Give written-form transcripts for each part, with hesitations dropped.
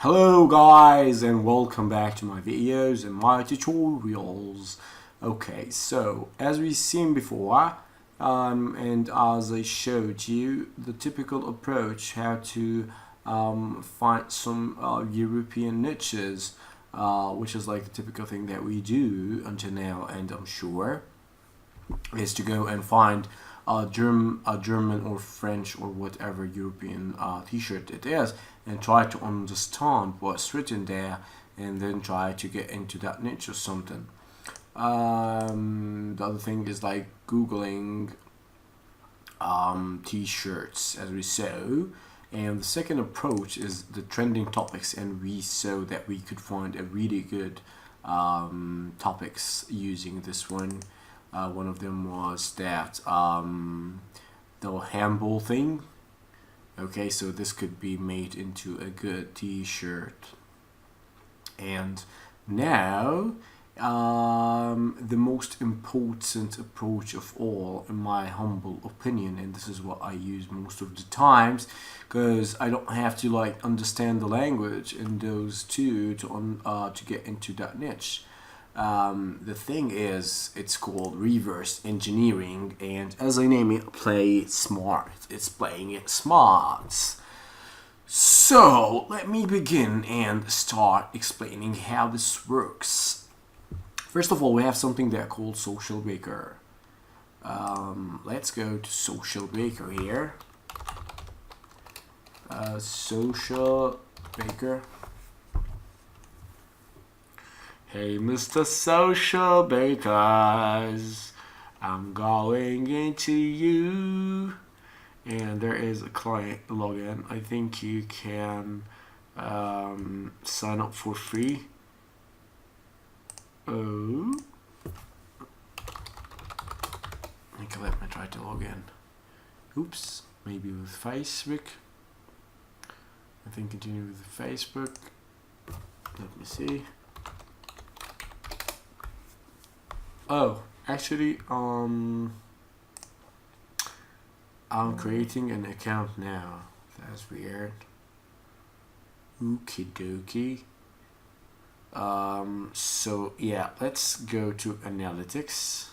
Hello guys, and welcome back to my videos and my tutorials. Okay, so as we've seen before, and as I showed you, the typical approach how to find some European niches, which is like the typical thing that we do until now, and I'm sure is to go and find a German or French or whatever European t-shirt it is, and try to understand what's written there, and then try to get into that niche or something. The other thing is like Googling t-shirts, as we saw. And the second approach is the trending topics, and we saw that we could find a really good topics using this one. One of them was that the handball thing. Okay, so this could be made into a good t-shirt. And now, the most important approach of all, in my humble opinion, and this is what I use most of the times, because I don't have to like understand the language in those two to get into that niche. The thing is, it's called reverse engineering, and as I name it, play it smart. It's playing it smart. So let me begin and start explaining how this works. First of all, we have something that called Social Baker. Let's go to Social Baker here. Social Baker. Hey, Mr. Social Bakers, I'm going into you. And there is a client login. I think you can sign up for free. Oh. Okay, let me try to log in. Oops, maybe with Facebook. I think continue with Facebook. Let me see. Oh, actually, I'm creating an account now. That's weird. Okie dokie. So yeah, let's go to analytics.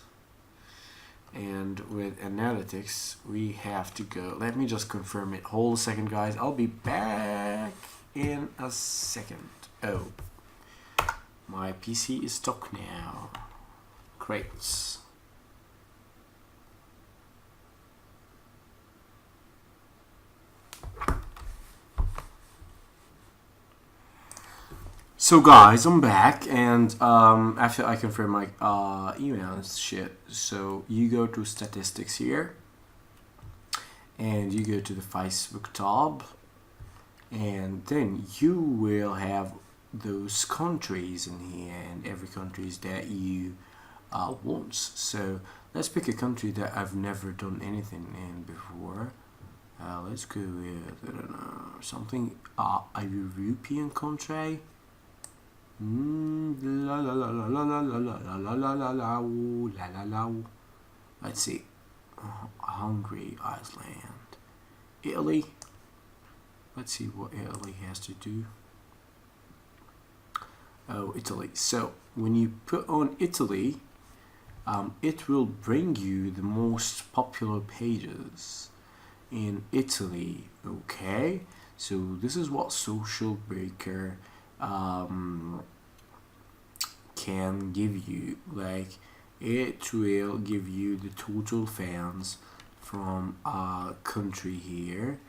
And with analytics, we have to go. Let me just confirm it. Hold a second, guys. I'll be back in a second. Oh, my PC is stuck now. Great. So guys, I'm back, and after I confirm my email and shit, so you go to statistics here, and you go to the Facebook tab, and then you will have those countries in here, and every countries that you want. So let's pick a country that I've never done anything in before. Let's go with, I don't know, something a European country. La la la la la la la la la la la la la la. Let's see. Hungary, Iceland, Italy. Let's see what Italy has to do. Oh, Italy. So when you put on Italy, it will bring you the most popular pages in Italy. Okay, so this is what Social Breaker can give you. Like, it will give you the total fans from a country here,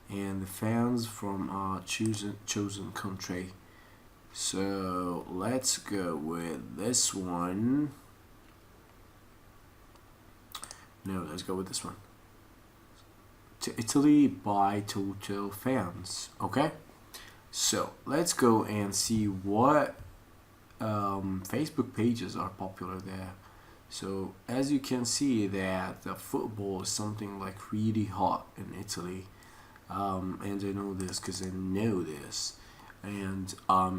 and the fans from a chosen country. So let's go with this one. No, let's go with this one. To Italy by total fans. Okay, so let's go and see what Facebook pages are popular there. So as you can see that the football is something like really hot in Italy, and I know this because I know this. And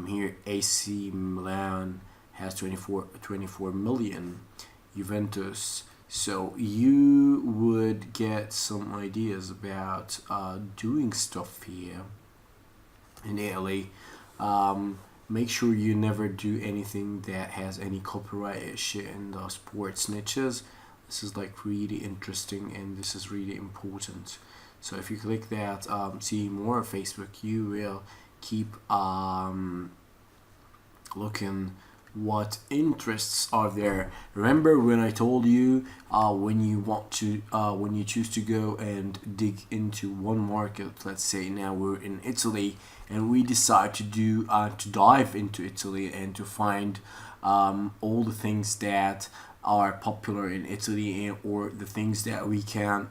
here AC Milan has 24 million, Juventus. So you would get some ideas about doing stuff here in Italy. Make sure you never do anything that has any copyright shit in the sports niches. This is like really interesting and this is really important. So if you click that, see more of Facebook, you will keep looking what interests are there. Remember when I told you when you choose to go and dig into one market, let's say now we're in Italy and we decide to dive into Italy and to find all the things that are popular in Italy or the things that we can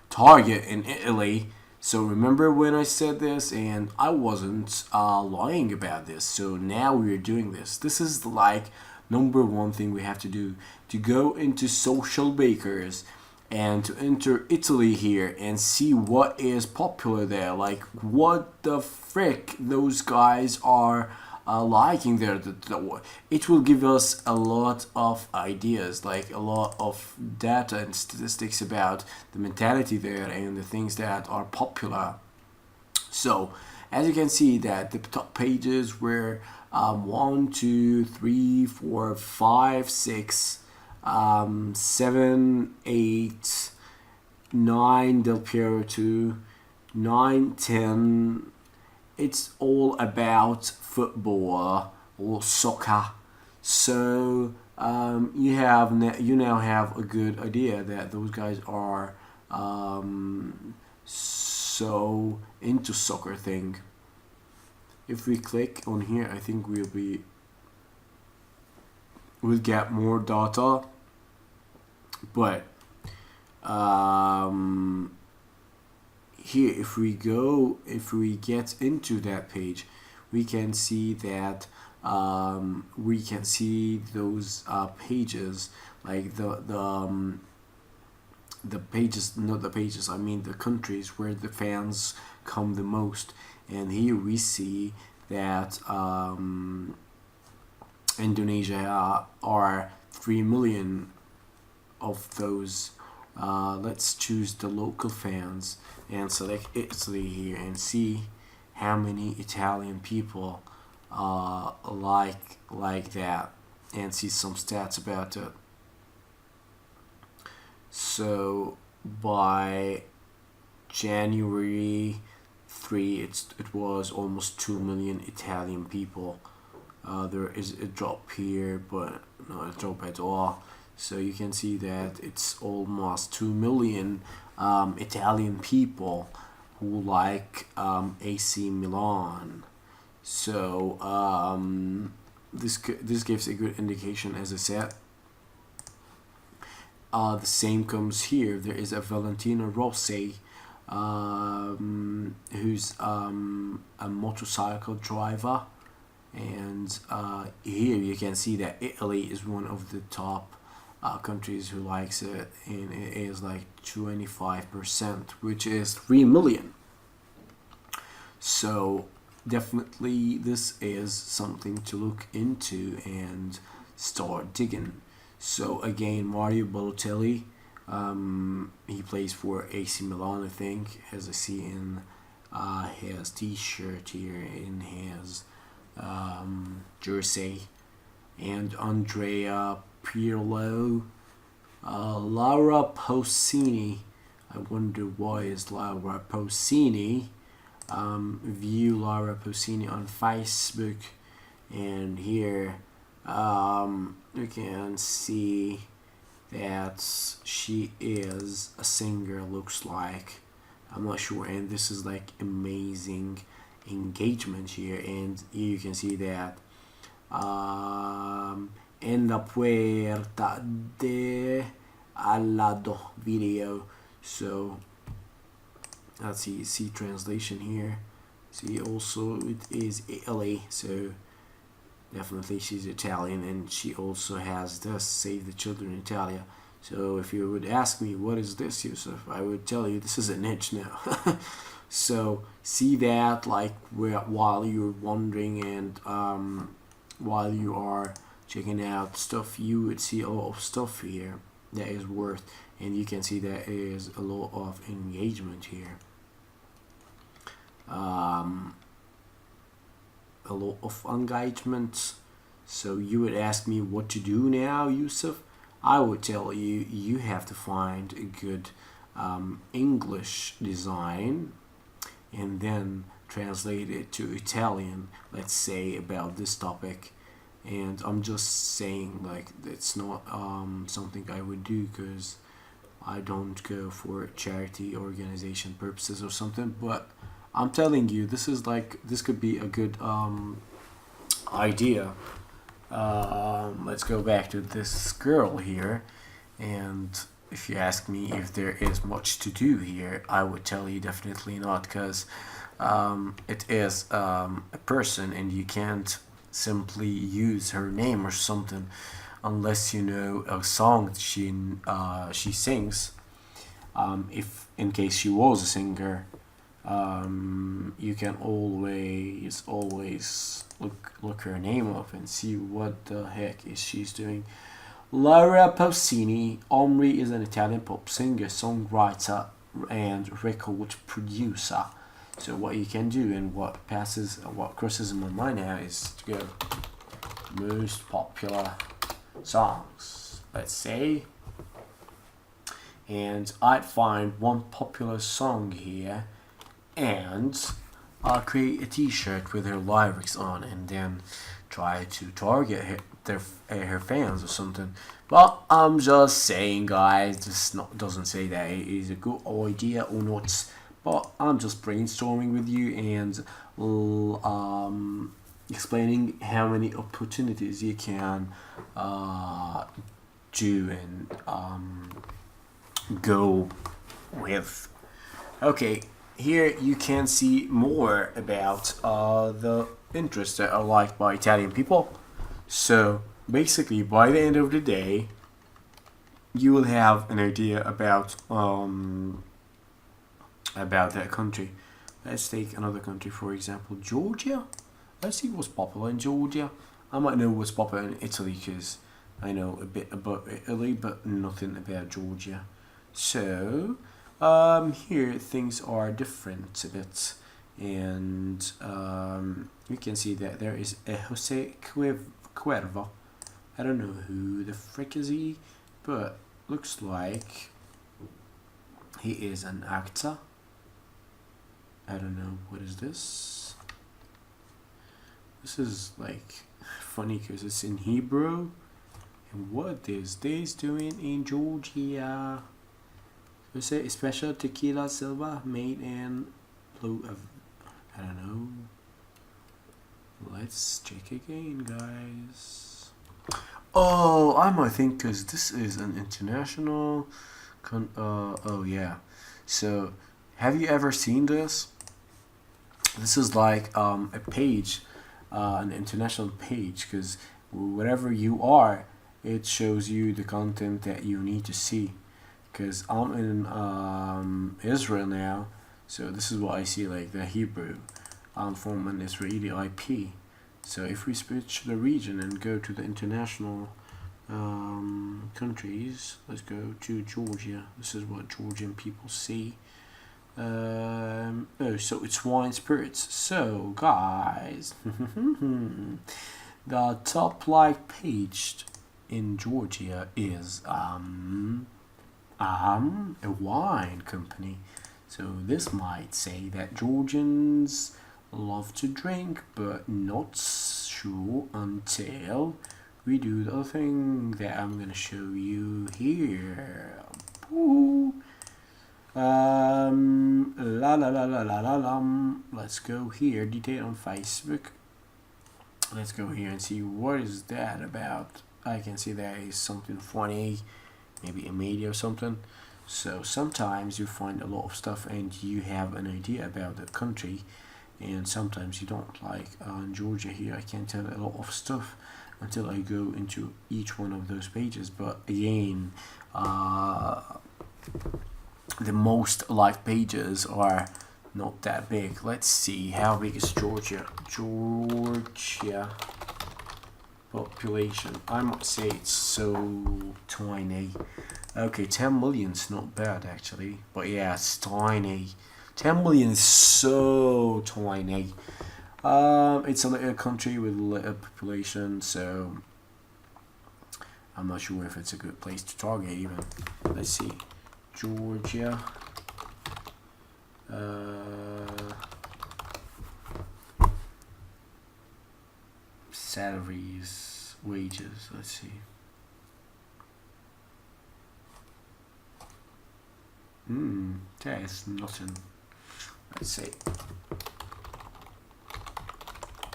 target in Italy. So remember when I said this, and I wasn't lying about this. So now we're doing this. This is like number one thing we have to do, to go into Social Bakers and to enter Italy here and see what is popular there. Like what the frick those guys are liking there. It will give us a lot of ideas, like a lot of data and statistics about the mentality there and the things that are popular. So as you can see that the top pages were 1, 2, 3, 4, 5, 6, 7, 8, 9 Del Piero 2, 9, 10. It's all about football or soccer. So you now have a good idea that those guys are so into soccer thing. If we click on here, I think we'll get more data, but here if we get into that page, we can see that we can see those pages, like the pages, not the pages, I mean the countries where the fans come the most. And here we see that Indonesia are 3 million of those. Let's choose the local fans and select Italy here and see how many Italian people like that, and see some stats about it. So by January 3, it was almost 2 million Italian people. There is a drop here, but not a drop at all. So you can see that it's almost 2 million Italian people who like AC Milan. So this gives a good indication, as I said. The same comes here. There is a Valentino Rossi, who's a motorcycle driver, and here you can see that Italy is one of the top countries who likes it, and it is like 25%, which is 3 million. So definitely this is something to look into and start digging. So again, Mario Balotelli, he plays for AC Milan, I think, as I see in his t-shirt here, in his jersey. And Andrea Pirlo, Laura Pausini. I wonder why is Laura Pausini. View Laura Pausini on Facebook, and here you can see that she is a singer, looks like. I'm not sure, and this is like amazing engagement here, and here you can see that en la puerta de al lado video. So let's see translation here. See, also it is Italy, so definitely she's Italian, and she also has this Save the Children Italia. So if you would ask me what is this, Yusuf, I would tell you this is a niche now. So see that, like, while you're wondering and while you are checking out stuff, you would see a lot of stuff here that is worth, and you can see that is a lot of engagement here. a lot of engagement. So you would ask me what to do now, Yusuf. I would tell you you have to find a good English design and then translate it to Italian, let's say, about this topic. And I'm just saying, like, it's not something I would do because I don't go for charity organization purposes or something. But I'm telling you, this could be a good idea. Let's go back to this girl here, and if you ask me if there is much to do here, I would tell you definitely not, because it is a person, and you can't simply use her name or something unless you know a song that she sings. If in case she was a singer, you can always look her name up and see what the heck is she's doing. Laura Pausini. Omri is an Italian pop singer, songwriter, and record producer. So what you can do, and what crosses in my mind now, is to go most popular songs, let's say, and I'd find one popular song here, and I'll create a t-shirt with her lyrics on, and then try to target her fans or something. But I'm just saying, guys, this doesn't say that it is a good idea or not. But I'm just brainstorming with you and explaining how many opportunities you can do and go with. Okay, here you can see more about the interests that are liked by Italian people. So basically, by the end of the day, you will have an idea about that country. Let's take another country, for example, Georgia. Let's see what's popular in Georgia. I might know what's popular in Italy because I know a bit about Italy, but nothing about Georgia. So here things are different a bit, and you can see that there is a Jose Cuervo. I don't know who the frick is he, but looks like he is an actor. I don't know, what is this? This is like funny because it's in Hebrew. And what is this doing in Georgia? Is it a special tequila silva made in blue of, I don't know. Let's check again, guys. Oh, I might think because this is an international oh yeah. So have you ever seen this? This is like a page, an international page, because wherever you are, it shows you the content that you need to see. Because I'm in Israel now, so this is what I see, like the Hebrew. I'm from an Israeli IP. So if we switch the region and go to the international countries, let's go to Georgia. This is what Georgian people see. Oh, so it's wine spirits. So guys, the top like page in Georgia is a wine company. So this might say that Georgians love to drink, but not sure until we do the thing that I'm gonna show you here. Ooh. Let's go here, detail on Facebook. Let's go here and see what is that about. I can see there is something funny, maybe a media or something. So sometimes you find a lot of stuff and you have an idea about the country, and sometimes you don't. Like in Georgia here, I can tell a lot of stuff until I go into each one of those pages. But again, the most liked pages are not that big. Let's see, how big is Georgia? Georgia population. I might say it's so tiny. Okay, 10 million's not bad actually, but yeah, it's tiny. 10 million is so tiny. It's a country with a population, so I'm not sure if it's a good place to target even. Let's see. Georgia. Salaries, wages, let's see. There's nothing. Let's say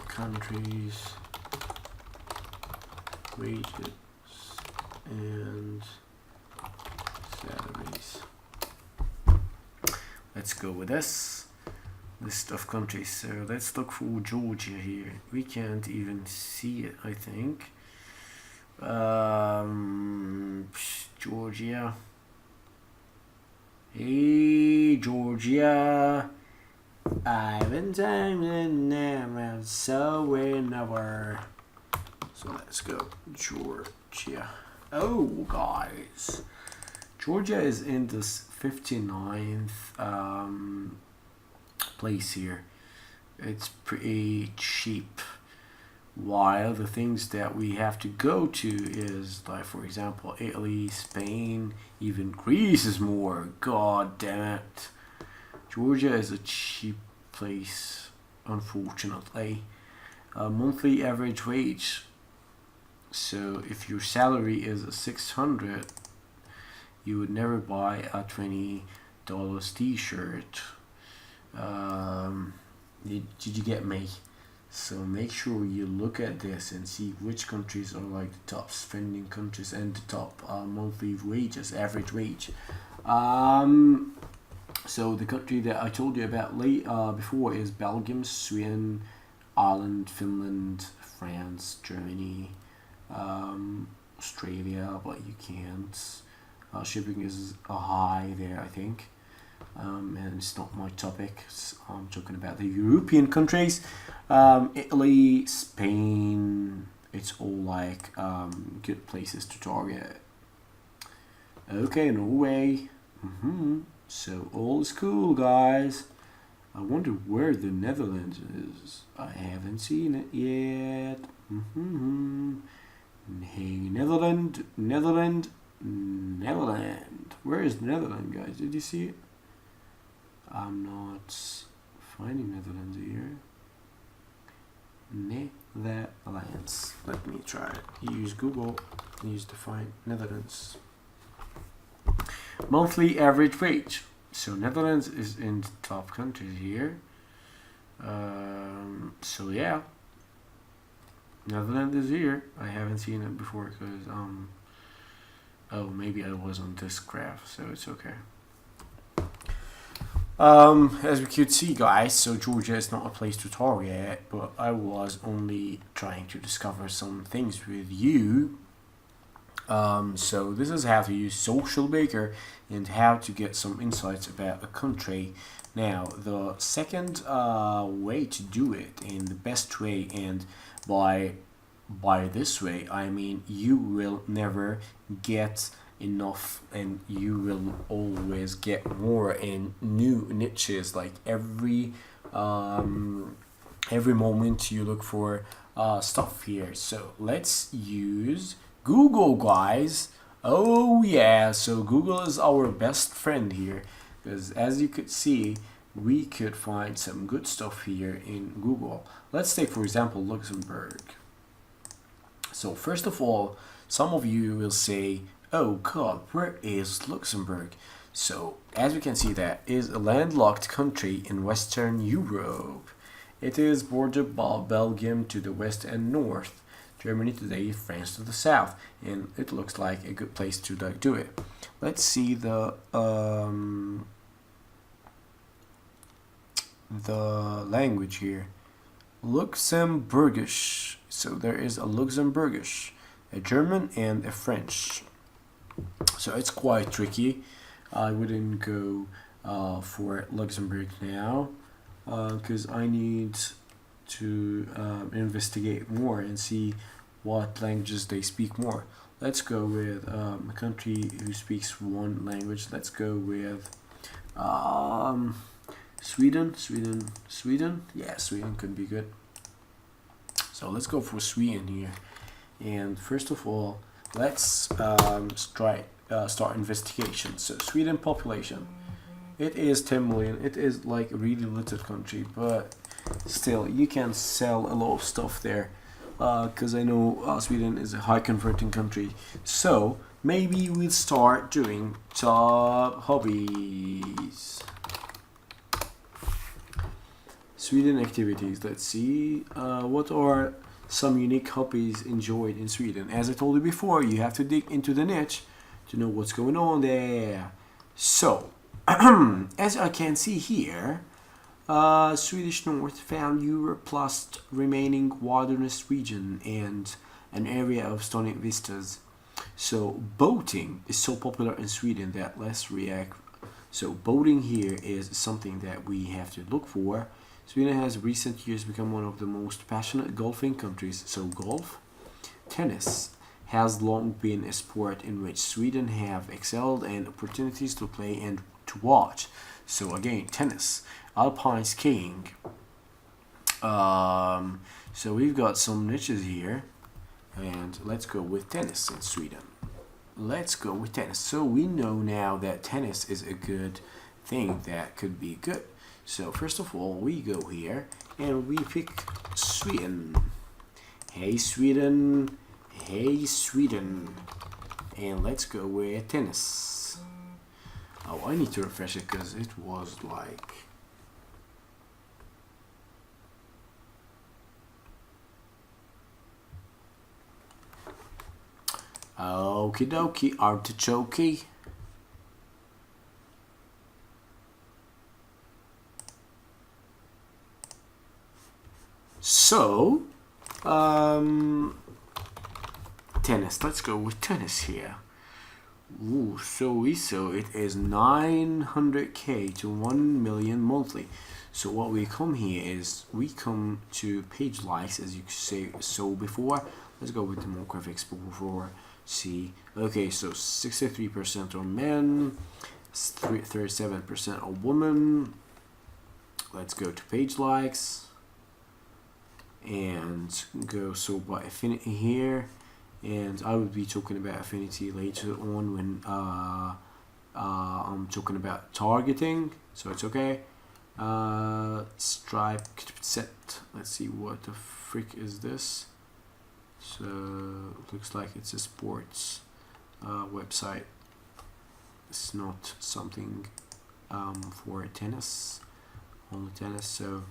countries, wages, and salaries. Let's go with this list of countries. So let's look for Georgia here. We can't even see it, I think. Georgia. Hey, Georgia. I've been time now, so whenever. So let's go, Georgia. Oh, guys. Georgia is in this 59th place here. It's pretty cheap. While the things that we have to go to is, like, for example, Italy, Spain, even Greece is more. God damn it. Georgia is a cheap place, unfortunately. Monthly average wage. So if your salary is 600, you would never buy a $20 t-shirt. Did you get me? So make sure you look at this and see which countries are like the top spending countries and the top monthly wages, average wage. So the country that I told you about before is Belgium, Sweden, Ireland, Finland, France, Germany, Australia, but you can't. Shipping is high there, I think. And it's not my topic. I'm talking about the European countries. Italy, Spain, it's all like good places to target. Okay, Norway. So all is cool, guys. I wonder where the Netherlands is. I haven't seen it yet. Hey, Netherlands. Where is Netherlands, guys? Did you see it? I'm not finding Netherlands here. Netherlands. Let me try it. Use Google. Use to find Netherlands. Monthly average wage. So Netherlands is in the top countries here. So yeah, Netherlands is here. I haven't seen it before because oh, maybe I was on this graph, so it's okay. As we could see, guys, so Georgia is not a place to target, but I was only trying to discover some things with you. So this is how to use Social Baker and how to get some insights about a country. Now, the second way to do it, and the best way, and by this way, I mean you will never get enough, and you will always get more in new niches. Like every moment you look for stuff here. So let's use Google, guys. Oh yeah, so Google is our best friend here, because as you could see, we could find some good stuff here in Google. Let's take, for example, Luxembourg. So first of all, some of you will say, oh God, where is Luxembourg? So as we can see, that is a landlocked country in Western Europe. It is bordered by Belgium to the west and north, Germany to the east, France to the south, and it looks like a good place to do it. Let's see the language here. Luxembourgish. So there is a Luxembourgish, a German, and a French. So it's quite tricky. I wouldn't go for Luxembourg now because I need to investigate more and see what languages they speak more. Let's go with a country who speaks one language. Let's go with Sweden. Yeah, Sweden could be good. So let's go for Sweden here. And first of all, let's start investigation. So Sweden population, it is 10 million. It is like a really little country, but still you can sell a lot of stuff there, because I know Sweden is a high converting country. So maybe we'll start doing top hobbies. Sweden activities. Let's see, what are some unique hobbies enjoyed in Sweden. As I told you before, you have to dig into the niche to know what's going on there. So as I can see here, Swedish North found Europe plus remaining wilderness region and an area of stunning vistas. So boating is so popular in Sweden that let's react. So boating here is something that we have to look for. Sweden has recent years become one of the most passionate golfing countries. So golf, tennis has long been a sport in which Sweden have excelled and opportunities to play and to watch. So again, tennis, alpine skiing. So we've got some niches here, and let's go with tennis in Sweden. Let's go with tennis. So we know now that tennis is a good thing that could be good. So first of all, we go here and we pick Sweden. Hey Sweden, hey Sweden, and let's go with tennis. Oh, I need to refresh it because it was like... Okie dokie, artichoke. So, tennis. Let's go with tennis here. Ooh, so it is 900k to 1 million monthly. So what we come here is we come to page likes, as you say so before. Let's go with the more graphics before. See, okay, so 63% are men, 37% are women. Let's go to page likes and go so by affinity here, and I will be talking about affinity later on when I'm talking about targeting, so it's okay. Stripe set, let's see what the frick is this. So looks like it's a sports website. It's not something for tennis, only tennis. So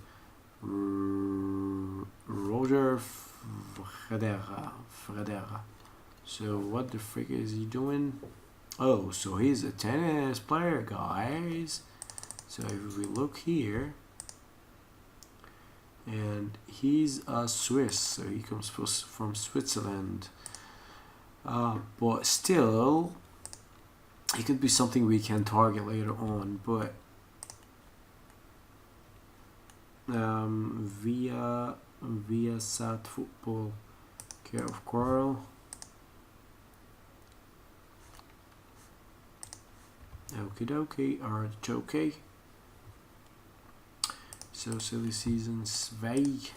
Roger Federer. So what the frick is he doing? Oh, so he's a tennis player, guys. So if we look here, and he's a Swiss, so he comes from Switzerland. But still, it could be something we can target later on. But via Sat Football, care of Coral. Okie dokie, artichoke. So silly season Svej.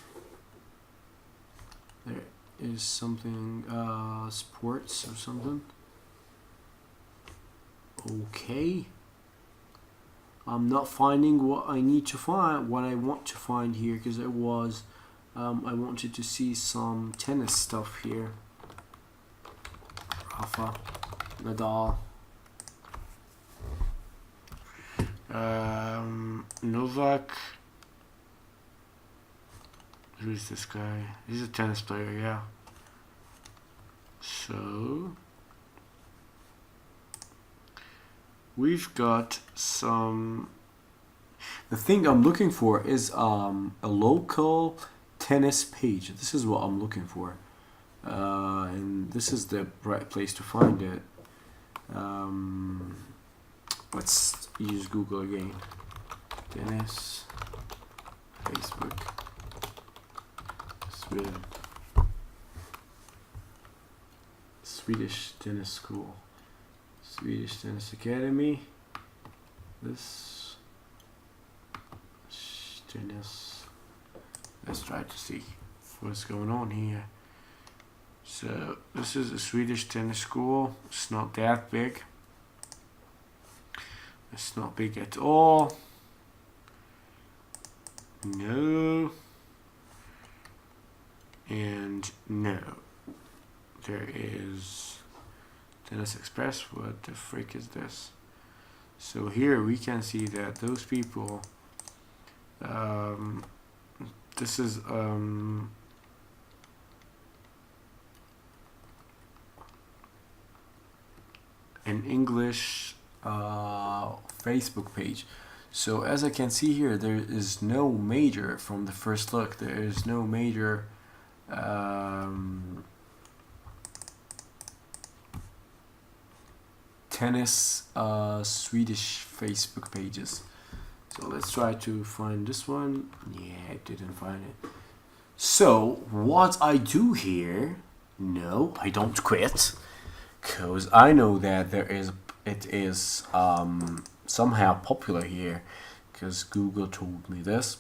There is something sports or something. Okay. I'm not finding what I need to find, what I want to find here, because I wanted to see some tennis stuff here. Rafa Nadal. Novak. Who's this guy? He's a tennis player, yeah. So we've got some... The thing I'm looking for is a local tennis page. This is what I'm looking for. And this is the right place to find it. Let's use Google again. Tennis, Facebook, Sweden, Swedish Tennis School, Swedish Tennis Academy. This tennis. Let's try to see. what's going on here. So this is a Swedish tennis school. It's not that big. It's not big at all. No. And no. There is Tennis Express. What the frick is this? So here we can see that those people, this is an English Facebook page. So as I can see here, there is no major from the first look. There is no major tennis Swedish Facebook pages. So let's try to find this one. Yeah, I didn't find it. So what I do here, no, I don't quit, because I know that it is somehow popular here, because Google told me this.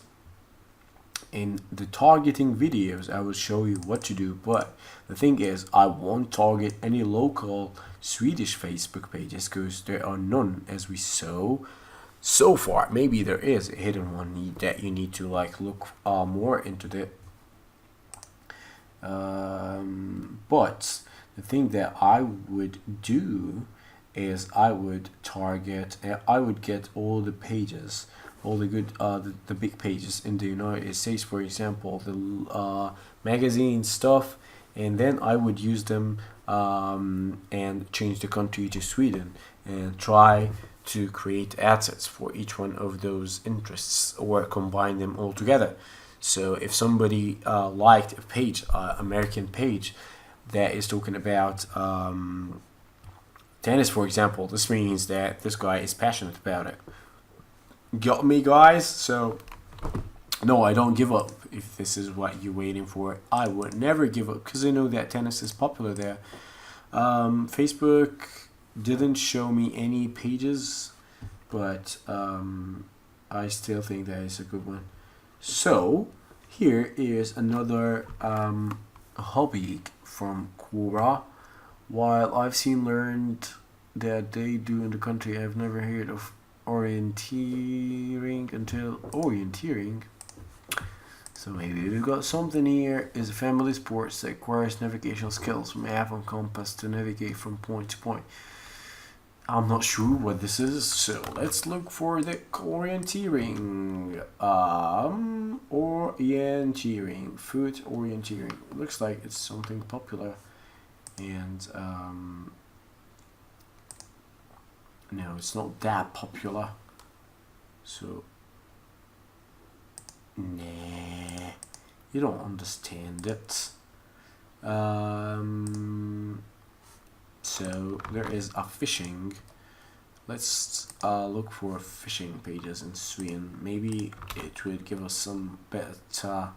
In the targeting videos, I will show you what to do, but the thing is, I won't target any local Swedish Facebook pages because there are none, as we saw so far. Maybe there is a hidden one that you need to like look more into it. But the thing that I would do is I would target, I would get all the pages, all the good, the big pages in the United States, for example, the magazine stuff, and then I would use them and change the country to Sweden and try to create assets for each one of those interests or combine them all together. So if somebody liked a page, American page, that is talking about tennis, for example, this means that this guy is passionate about it. Got me, guys? So no, I don't give up. If this is what you're waiting for, I would never give up because I know that tennis is popular there. Facebook didn't show me any pages, but I still think that is a good one. So here is another hobby from Quora. While I've learned that they do in the country, I've never heard of orienteering until orienteering. So maybe we've got something here. Is a family sports that requires navigational skills, map and compass to navigate from point to point. I'm not sure what this is, so let's look for the orienteering. Orienteering, food orienteering. Looks like it's something popular, and no, it's not that popular. So nah, you don't understand it. So there is a fishing. Let's look for fishing pages in Sweden. Maybe it would give us some better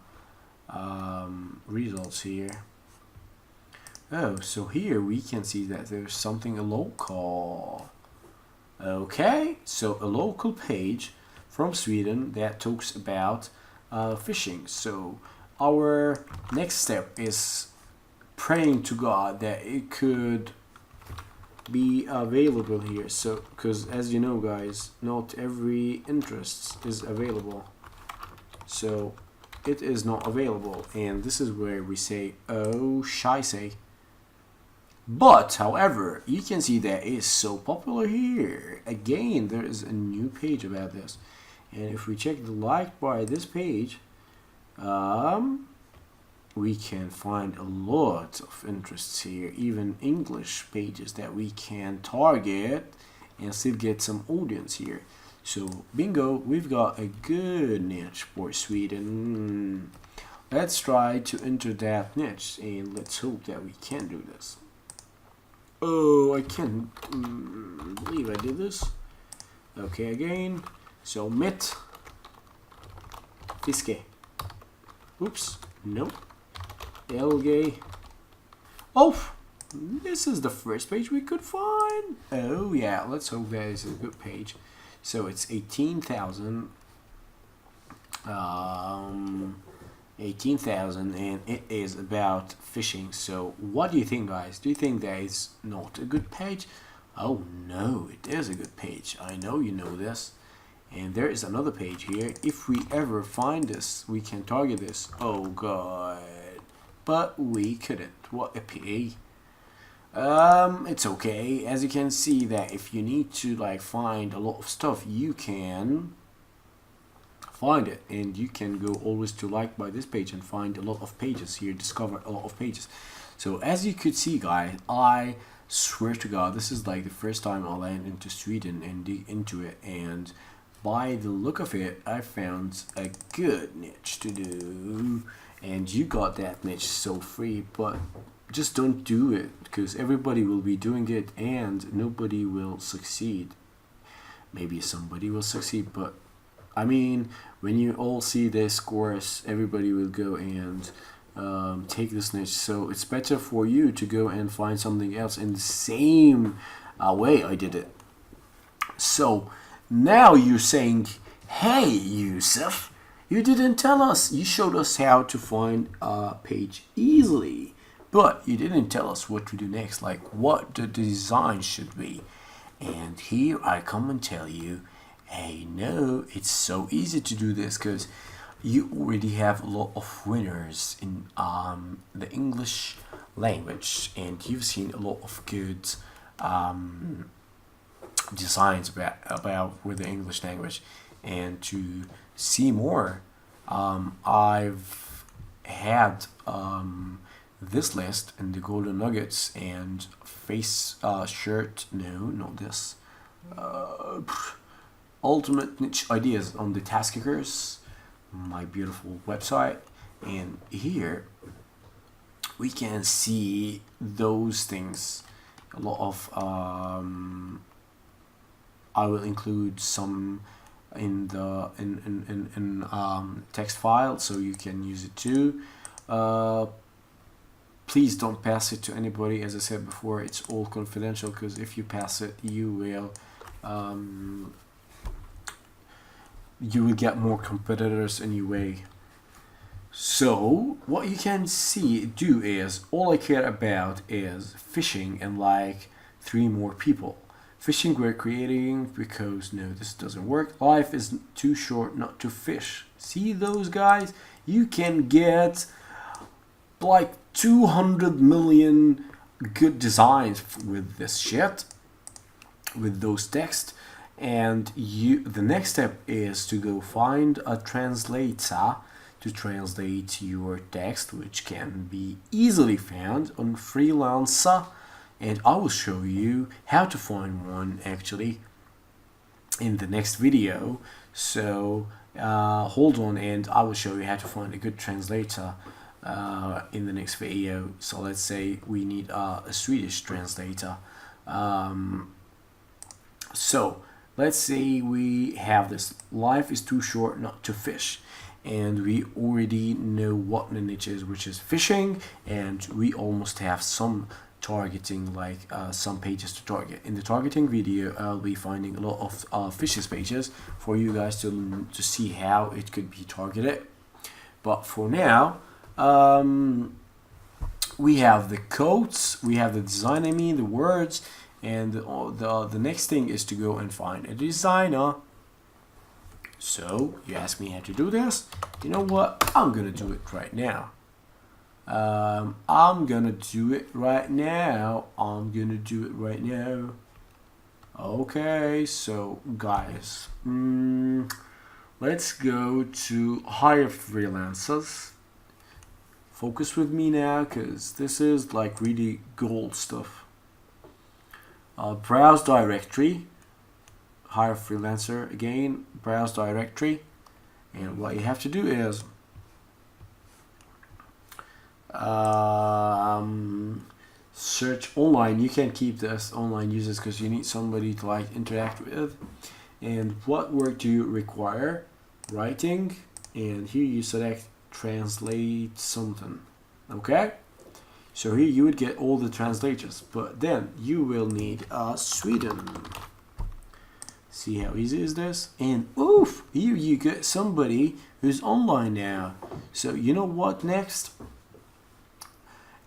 results here. Oh, so here we can see that there's something local. Okay, so a local page from Sweden that talks about fishing. So our next step is praying to God that it could be available here. So because as you know, guys, not every interest is available, so it is not available, and this is where we say, oh scheisse. But however, you can see that it's so popular here. Again, there is a new page about this, and if we check the liked by this page, we can find a lot of interests here, even English pages that we can target and still get some audience here. So bingo, we've got a good niche for Sweden. Let's try to enter that niche and let's hope that we can do this. Oh, I can't believe I did this. Okay, again. So mitt, fiske. Oops, nope. LG. Oh, this is the first page we could find. Oh yeah, let's hope that is a good page. So it's 18,000. 18,000, and it is about fishing. So what do you think, guys? Do you think that is not a good page? Oh no, it is a good page. I know you know this. And there is another page here. If we ever find this, we can target this. Oh god, but we couldn't. What a pity. It's okay. As you can see, that if you need to like find a lot of stuff, you can find it, and you can go always to like by this page and find a lot of pages here, discover a lot of pages. So as you could see, guys, I swear to god, this is like the first time I land into Sweden and dig into it, and by the look of it, I found a good niche to do, and you got that niche so free. But just don't do it, because everybody will be doing it and nobody will succeed. Maybe somebody will succeed, but I mean, when you all see this course, everybody will go and take this niche. So it's better for you to go and find something else in the same way I did it. So now you're saying, hey Yusuf, you didn't tell us. You showed us how to find a page easily, but you didn't tell us what to do next, like what the design should be. And here I come and tell you, hey, no, it's so easy to do this, because you already have a lot of winners in the English language, and you've seen a lot of good designs about with the English language. And to see more, I've had this list in the Golden Nuggets and face shirt, no, not this, ultimate niche ideas on the Task Kickers, my beautiful website. And here we can see those things, a lot of I will include some in the text file, so you can use it too. Please don't pass it to anybody. As I said before, it's all confidential, because if you pass it, you will get more competitors anyway. So what you can do is, all I care about is fishing and like 3 more people. Fishing we're creating, because no, this doesn't work. Life is too short not to fish. See those guys? You can get like 200 million good designs with this shit, with those texts. And the next step is to go find a translator to translate your text, which can be easily found on Freelancer. And I will show you how to find one actually in the next video. So hold on, and I will show you how to find a good translator in the next video. So let's say we need a Swedish translator. So let's say we have this: life is too short not to fish. And we already know what the niche is, which is fishing, and we almost have some targeting, like some pages to target. In the targeting video, I'll be finding a lot of fishes pages for you guys to see how it could be targeted. But for now, we have the codes, we have the design, I mean the words, and the next thing is to go and find a designer. So you ask me how to do this. You know what? I'm gonna do it right now. I'm gonna do it right now. Okay, so guys, let's go to hire freelancers. Focus with me now, because this is like really gold stuff. Browse directory, hire freelancer again, browse directory, and what you have to do is search online. You can keep this online users, because you need somebody to like interact with. And what work do you require? Writing, and here you select translate something. Okay, so here you would get all the translators, but then you will need Sweden. See how easy is this? And oof, here you get somebody who's online now. So you know what next?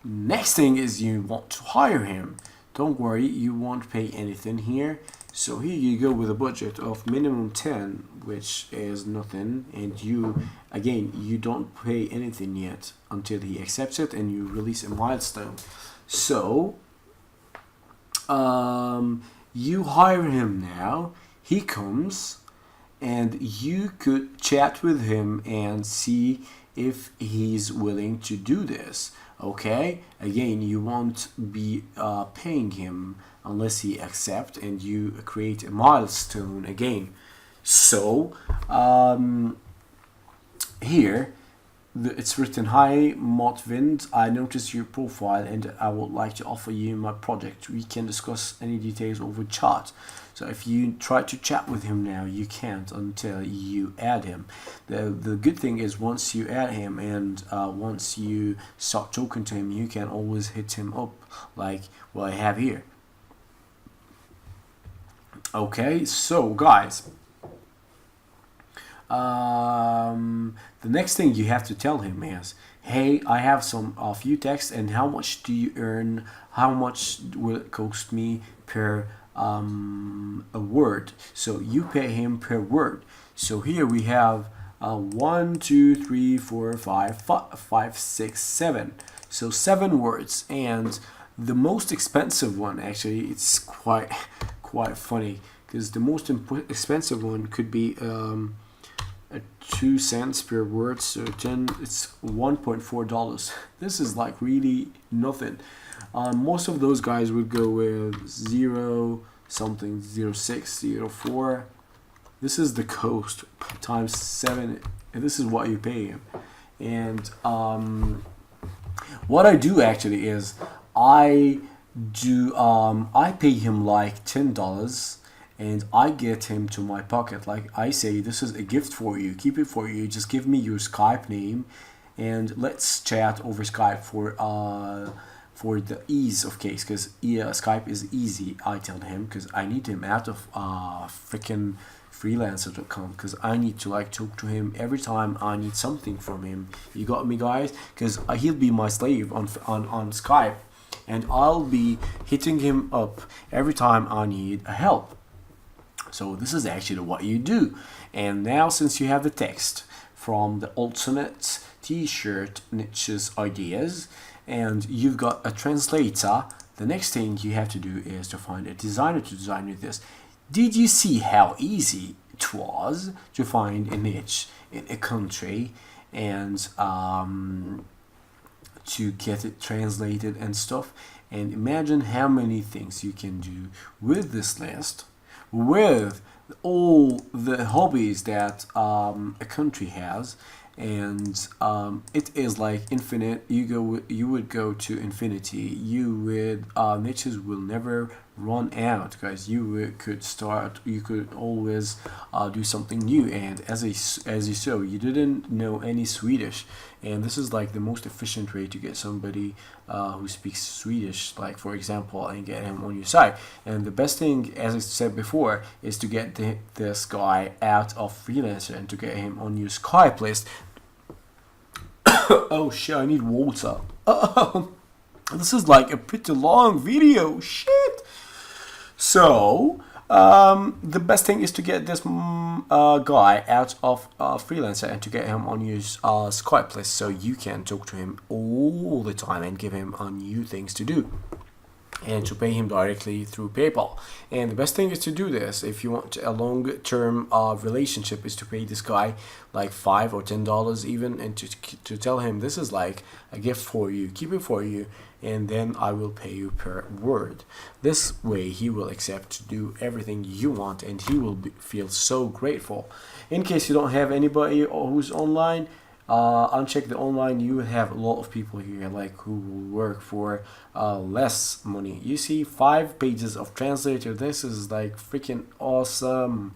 Next thing is you want to hire him. Don't worry, you won't pay anything here. So here you go with a budget of minimum 10, which is nothing, and you don't pay anything yet until he accepts it and you release a milestone. So you hire him now, he comes, and you could chat with him and see if he's willing to do this. Okay, again, you won't be paying him unless he accepts, and you create a milestone again. So here it's written, "Hi Motvind, I noticed your profile and I would like to offer you my project. We can discuss any details over chat." So if you try to chat with him now, you can't until you add him. The good thing is once you add him and once you start talking to him, you can always hit him up like what I have here. Okay, so guys, the next thing you have to tell him is, "Hey, I have some few texts, and how much do you earn? How much will it cost me per a word?" So you pay him per word. So here we have 1, 2, 3, 4, 5, 6, 7. So 7 words, and the most expensive one, actually, it's quite funny because the most expensive one could be 2 cents per word, so 10, it's $1.4. This is like really nothing. Most of those guys would go with 0 something, 0.6, 0.4. This is the cost times 7, and this is what you pay him. And what I do actually is I pay him like $10, and I get him to my pocket. Like I say, this is a gift for you, keep it for you, just give me your Skype name and let's chat over Skype for the ease of case, because Skype is easy, I tell him, because I need him out of freaking freelancer.com, because I need to like talk to him every time I need something from him. You got me, guys? Because he'll be my slave on Skype, and I'll be hitting him up every time I need a help. So this is actually what you do. And now, since you have the text from the alternate t-shirt niches ideas, and you've got a translator, the next thing you have to do is to find a designer to design with this. Did you see how easy it was to find a niche in a country and to get it translated and stuff? And imagine how many things you can do with this list, with all the hobbies that a country has. And it is like infinite. You would go to infinity. You would niches will never run out, guys. You could always do something new. And as you saw, you didn't know any Swedish, and this is like the most efficient way to get somebody who speaks Swedish, like for example, and get him on your side. And the best thing, as I said before, is to get this guy out of freelancer and to get him on your Skype list. Oh shit, I need water. This is like a pretty long video. Shit. So the best thing is to get this guy out of freelancer and to get him on your Skype list, so you can talk to him all the time and give him new things to do, and to pay him directly through PayPal. And the best thing is to do this if you want a long-term relationship, is to pay this guy like $5 or $10 even, and to tell him this is like a gift for you, keep it for you, and then I will pay you per word. This way he will accept to do everything you want, and he will feel so grateful. In case you don't have anybody who's online, uncheck the online. You have a lot of people here like who will work for less money. You see 5 pages of translator. This is like freaking awesome.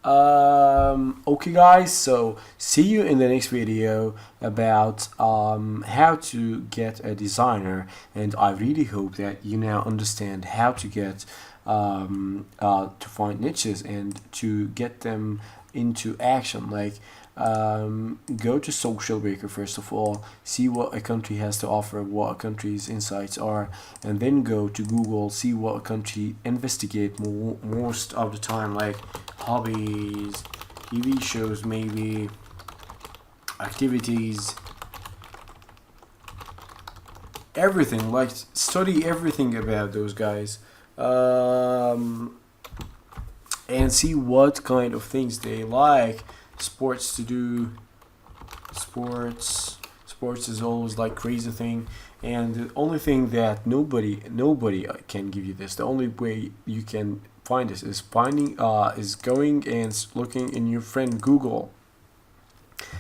Okay guys, so see you in the next video about how to get a designer, and I really hope that you now understand how to get to find niches and to get them into action. Like go to Social Breaker first of all, see what a country has to offer, what a country's insights are, and then go to Google, see what a country, investigate most of the time, like hobbies, TV shows, maybe activities, everything. Like study everything about those guys, and see what kind of things they like. Sports to do. Sports is always like crazy thing, and the only thing that nobody can give you this. The only way you can find this is going and looking in your friend Google,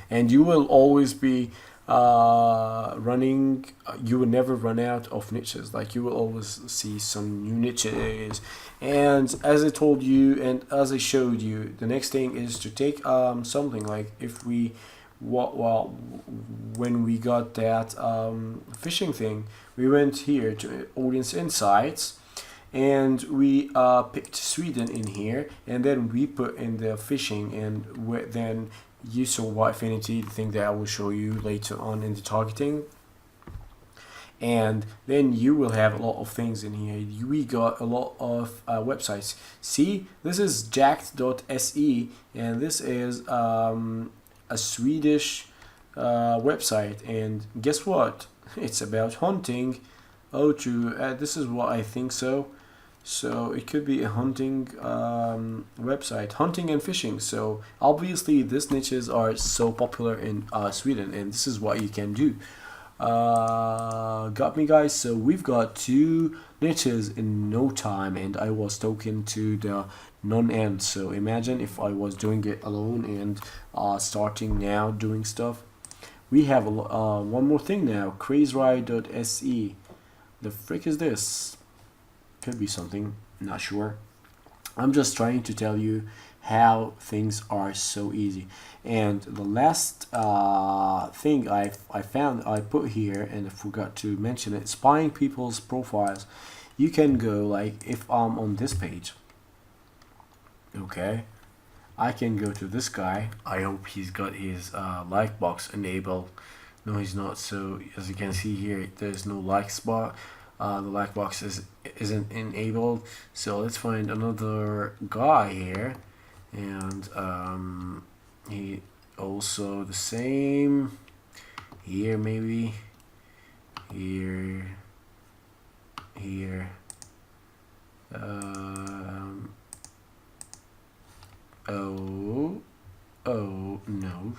and you will always be running. You will never run out of niches. Like you will always see some new niches. And as I told you and as I showed you, the next thing is to take something like if we when we got that fishing thing, we went here to audience insights, and we picked Sweden in here, and then we put in the fishing, and then you saw Whitefinity, the thing that I will show you later on in the targeting. And then you will have a lot of things in here. We got a lot of websites. See, this is jacked.se, and this is a Swedish website, and guess what? It's about hunting. Oh, true. This is what I think so. So it could be a hunting website, hunting and fishing. So obviously these niches are so popular in Sweden, and this is what you can do. Got me, guys? So we've got 2 niches in no time, and I was talking to the non-end. So imagine if I was doing it alone and starting now doing stuff. We have one more thing now, crazeride.se. The frick is this? Could be something, not sure. I'm just trying to tell you how things are so easy. And the last thing I found, I put here and I forgot to mention it, spying people's profiles. You can go, like if I'm on this page, okay, I can go to this guy. I hope he's got his like box enabled. No, he's not. So as you can see here, there's no like spot. The like box isn't enabled. So let's find another guy here, and he also the same here, maybe here, oh no,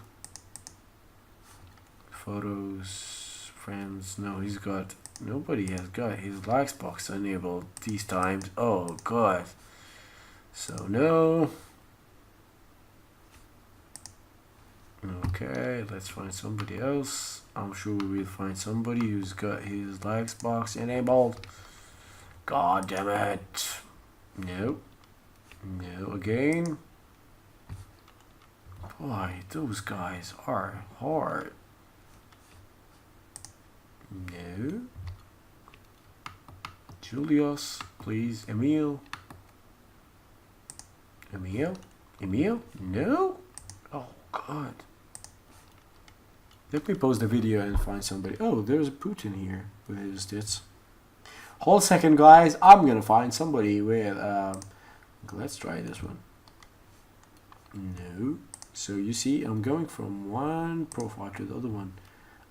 photos, friends, no, nobody has got his likes box enabled these times. Oh god. So no. Okay, let's find somebody else. I'm sure we will find somebody who's got his likes box enabled. God damn it. No. No again. Boy, those guys are hard. No. Julius, please. Emil. No. Oh god. Let me pause the video and find somebody. Oh, there's Putin here with his tits. Hold a second, guys. I'm gonna find somebody with let's try this one. No. So you see, I'm going from one profile to the other one.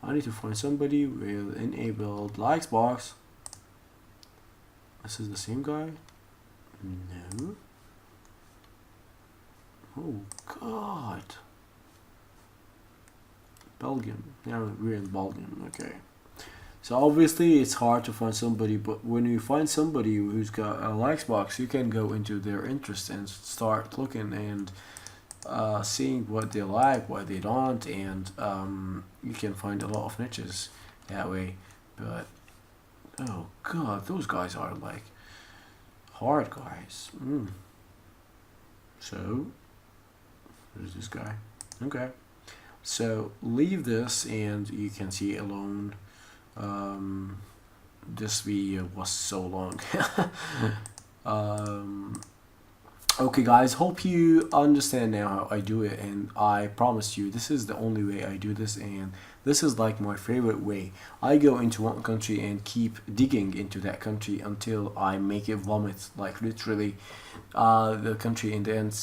I need to find somebody with enabled likes box. This is the same guy? No. Oh god. Belgium. Now we're in Belgium. Okay. So obviously it's hard to find somebody, but when you find somebody who's got a likes box, you can go into their interests and start looking and seeing what they like, what they don't, and you can find a lot of niches that way. But oh god, those guys are like hard guys. So there's this guy. Okay, so leave this and you can see alone. This video was so long. Okay guys, hope you understand now how I do it, and I promise you this is the only way I do this, and this is like my favorite way. I go into one country and keep digging into that country until I make it vomit, like literally. The country in the end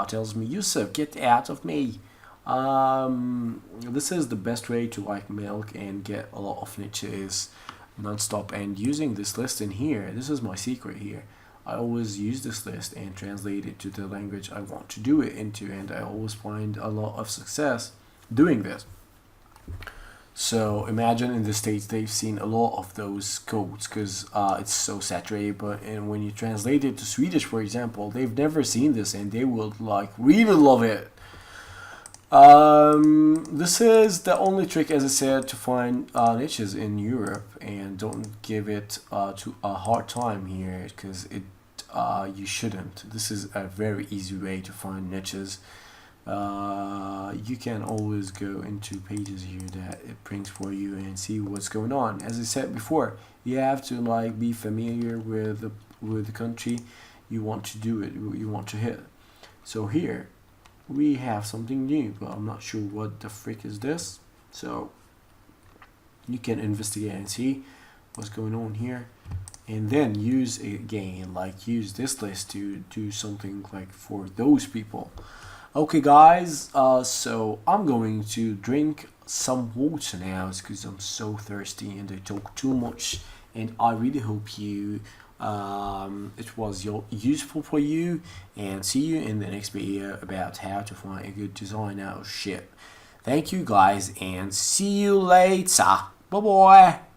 tells me, Yusuf, get out of me. This is the best way to like milk and get a lot of niches non-stop. And using this list in here, this is my secret here. I always use this list and translate it to the language I want to do it into, and I always find a lot of success doing this. So imagine in the States they've seen a lot of those codes because it's so saturated, but and when you translate it to Swedish, for example, they've never seen this and they will like really love it. This is the only trick, as I said, to find niches in Europe, and don't give it to a hard time here because it you shouldn't. This is a very easy way to find niches. You can always go into pages here that it brings for you and see what's going on. As I said before, you have to like be familiar with the country you want to do it, you want to hit. So here we have something new, but I'm not sure what the frick is this. So you can investigate and see what's going on here, and then use it again, like use this list to do something like for those people. Okay guys, so I'm going to drink some water now because I'm so thirsty and I talk too much, and I really hope you it was useful for you, and see you in the next video about how to find a good design out of shit. Thank you guys and see you later. Bye bye.